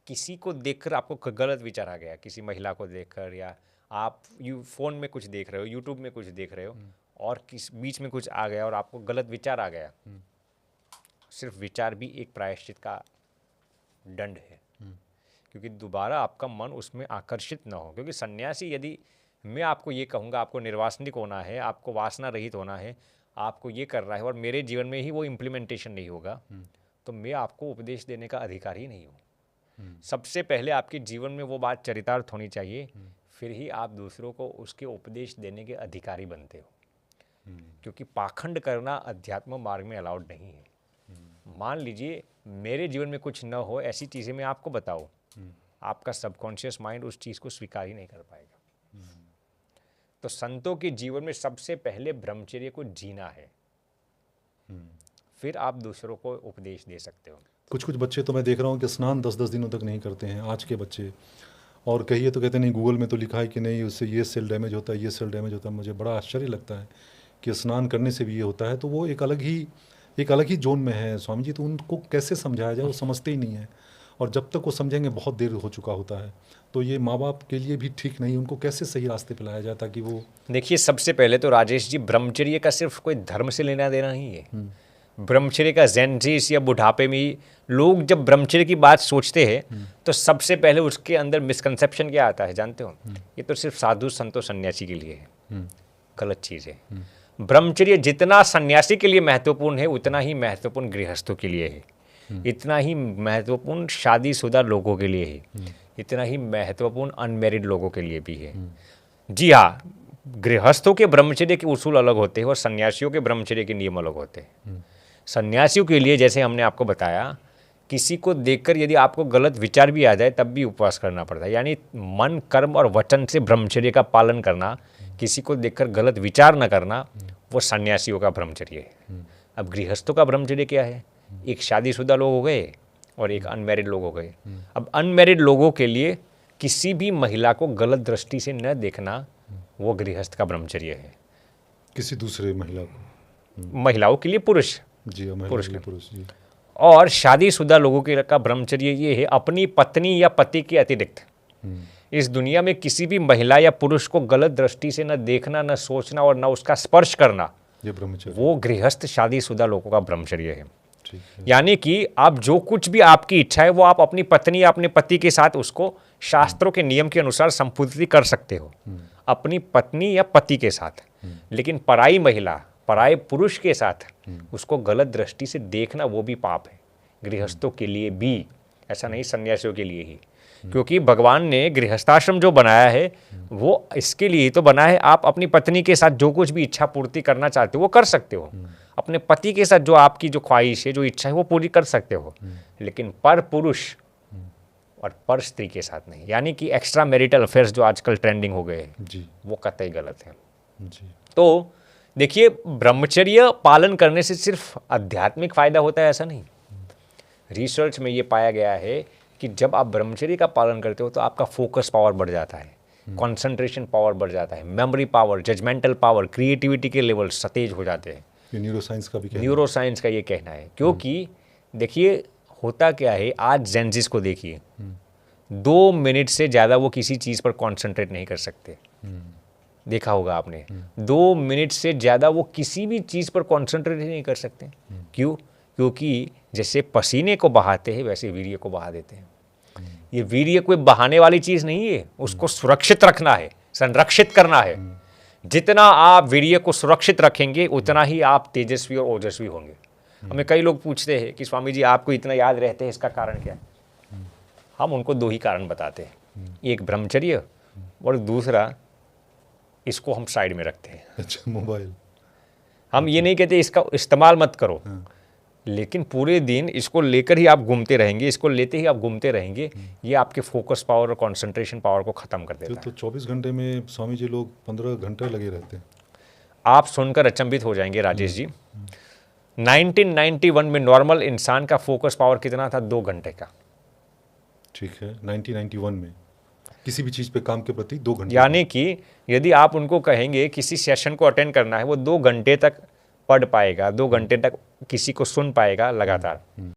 किसी को देखकर आपको गलत विचार आ गया, किसी महिला को देखकर, या आप फ़ोन में कुछ देख रहे हो, यूट्यूब में कुछ देख रहे हो और किस बीच में कुछ आ गया और आपको गलत विचार आ गया, सिर्फ विचार भी एक प्रायश्चित का दंड है, क्योंकि दोबारा आपका मन उसमें आकर्षित ना हो। क्योंकि सन्यासी, यदि मैं आपको ये कहूँगा आपको निर्वासनिक होना है, आपको वासना रहित होना है, आपको ये करना है और मेरे जीवन में ही वो इम्प्लीमेंटेशन नहीं होगा, तो मैं आपको उपदेश देने का अधिकारी ही नहीं हूँ। सबसे पहले आपके जीवन में वो बात चरितार्थ होनी चाहिए, फिर ही आप दूसरों को उसके उपदेश देने के अधिकारी बनते हो। क्योंकि पाखंड करना अध्यात्म मार्ग में अलाउड नहीं है। मान लीजिए मेरे जीवन में कुछ न हो, ऐसी चीज़ें मैं आपको बताऊँ, आपका सबकॉन्शियस माइंड उस चीज़ को स्वीकार ही नहीं कर पाएगा। तो संतों के जीवन में सबसे पहले ब्रह्मचर्य को जीना है, फिर आप दूसरों को उपदेश दे सकते हो। कुछ कुछ बच्चे तो मैं देख रहा हूँ कि स्नान 10-10 दिनों तक नहीं करते हैं आज के बच्चे, और कहिए तो कहते नहीं गूगल में तो लिखा है कि नहीं उससे ये सेल डैमेज होता है, ये सेल डैमेज होता है। मुझे बड़ा आश्चर्य लगता है कि स्नान करने से भी ये होता है। तो वो एक अलग ही जोन में है स्वामी जी। तो उनको कैसे समझाया जाए, वो समझते ही नहीं है, और जब तक वो समझेंगे बहुत देर हो चुका होता है। तो ये माँ बाप के लिए भी ठीक नहीं, उनको कैसे सही रास्ते पे लाया जाए ताकि वो। देखिए, सबसे पहले तो राजेश जी, ब्रह्मचर्य का सिर्फ कोई धर्म से लेना देना नहीं है। ब्रह्मचर्य का जेनजीस या बुढ़ापे में ही लोग जब ब्रह्मचर्य की बात सोचते हैं तो सबसे पहले उसके अंदर मिसकंसेप्शन क्या आता है जानते हो? ये तो सिर्फ साधु संतों सन्यासी के लिए है। गलत चीज़ है। ब्रह्मचर्य जितना सन्यासी के लिए महत्वपूर्ण है उतना ही महत्वपूर्ण गृहस्थों के लिए है, इतना ही महत्वपूर्ण शादीशुदा लोगों के लिए है, इतना ही महत्वपूर्ण अनमैरिड लोगों के लिए भी है। जी हाँ, गृहस्थों के ब्रह्मचर्य के उसूल अलग होते हैं और सन्यासियों के ब्रह्मचर्य के नियम अलग होते हैं। सन्यासियों के लिए, जैसे हमने आपको बताया, किसी को देखकर यदि आपको गलत विचार भी आ जाए तब भी उपवास करना पड़ता है। यानी मन, कर्म और वचन से ब्रह्मचर्य का पालन करना, किसी को देखकर गलत विचार न करना, वो सन्यासियों का ब्रह्मचर्य है। अब गृहस्थों का ब्रह्मचर्य क्या है? एक शादीशुदा लोग हो गए और एक अनमैरिड लोग हो गए। अब अनमैरिड लोगों के लिए किसी भी महिला को गलत दृष्टि से न देखना, वो गृहस्थ का ब्रह्मचर्य है। किसी दूसरे महिला को, महिलाओं के लिए पुरुष जी, पुरुष जी। और शादीशुदा लोगों के का ब्रह्मचर्य ये है, अपनी पत्नी या पति के अतिरिक्त इस दुनिया में किसी भी महिला या पुरुष को गलत दृष्टि से न देखना, न सोचना और न उसका स्पर्श करना, ये ब्रह्मचर्य, वो गृहस्थ शादीशुदा लोगों का ब्रह्मचर्य है। यानी कि आप जो कुछ भी आपकी इच्छा है वो आप अपनी पत्नी या अपने पति के साथ उसको शास्त्रों के नियम के अनुसार संपूर्ति कर सकते हो, अपनी पत्नी या पति के साथ। लेकिन पराई महिला, पराये पुरुष के साथ उसको गलत दृष्टि से देखना, वो भी पाप है, गृहस्थों के लिए भी, ऐसा नहीं सन्यासियों के लिए ही। क्योंकि भगवान ने गृहस्थाश्रम जो बनाया है वो इसके लिए तो बना है, आप अपनी पत्नी के साथ जो कुछ भी इच्छा पूर्ति करना चाहते हो वो कर सकते हो, अपने पति के साथ जो आपकी जो ख्वाहिश है, जो इच्छा है वो पूरी कर सकते हो, लेकिन पर पुरुष और पर स्त्री के साथ नहीं। यानी कि एक्स्ट्रा मैरिटल अफेयर्स जो आजकल ट्रेंडिंग हो गए हैं, वो कतई गलत है। तो देखिए, ब्रह्मचर्य पालन करने से सिर्फ आध्यात्मिक फायदा होता है ऐसा नहीं। रिसर्च में ये पाया गया है कि जब आप ब्रह्मचर्य का पालन करते हो तो आपका फोकस पावर बढ़ जाता है, कंसंट्रेशन पावर बढ़ जाता है, memory power, judgmental power, creativity के लेवल सतेज हो जाते हैं। न्यूरोसाइंस का भी कहना है। न्यूरोसाइंस का ये कहना है। क्योंकि देखिए होता क्या है, आज जेनजिस को देखिए, 2 मिनट से ज़्यादा वो किसी चीज़ पर कॉन्सेंट्रेट नहीं कर सकते। देखा होगा आपने, 2 मिनट से ज़्यादा वो किसी भी चीज़ पर कॉन्सेंट्रेट नहीं कर सकते। क्यों? क्योंकि जैसे पसीने को बहाते हैं वैसे वीर्य को बहा देते हैं। ये वीर्य कोई बहाने वाली चीज़ नहीं है, उसको सुरक्षित रखना है, संरक्षित करना है। जितना आप वीर्य को सुरक्षित रखेंगे उतना ही आप तेजस्वी और ओजस्वी होंगे। हमें कई लोग पूछते हैं कि स्वामी जी आपको इतना याद रहते हैं, इसका कारण क्या है? हम उनको 2 ही कारण बताते हैं, एक ब्रह्मचर्य और दूसरा इसको हम साइड में रखते हैं। अच्छा, मोबाइल। हम ये नहीं कहते इसका इस्तेमाल मत करो, लेकिन पूरे दिन इसको लेकर ही आप घूमते रहेंगे, इसको लेते ही आप घूमते रहेंगे, ये आपके फोकस पावर और कंसंट्रेशन पावर को ख़त्म कर देता है। तो 24 घंटे में स्वामी जी लोग 15 घंटे लगे रहते हैं। आप सुनकर अचंभित हो जाएंगे राजेश जी। 1991 में नॉर्मल इंसान का फोकस पावर कितना था? 2 घंटे का। ठीक है, 1991 में किसी भी चीज़ पे काम के प्रति 2 घंटे। यानी कि यदि आप उनको कहेंगे किसी सेशन को अटेंड करना है, वो 2 घंटे तक पढ़ पाएगा, 2 घंटे तक किसी को सुन पाएगा लगातार।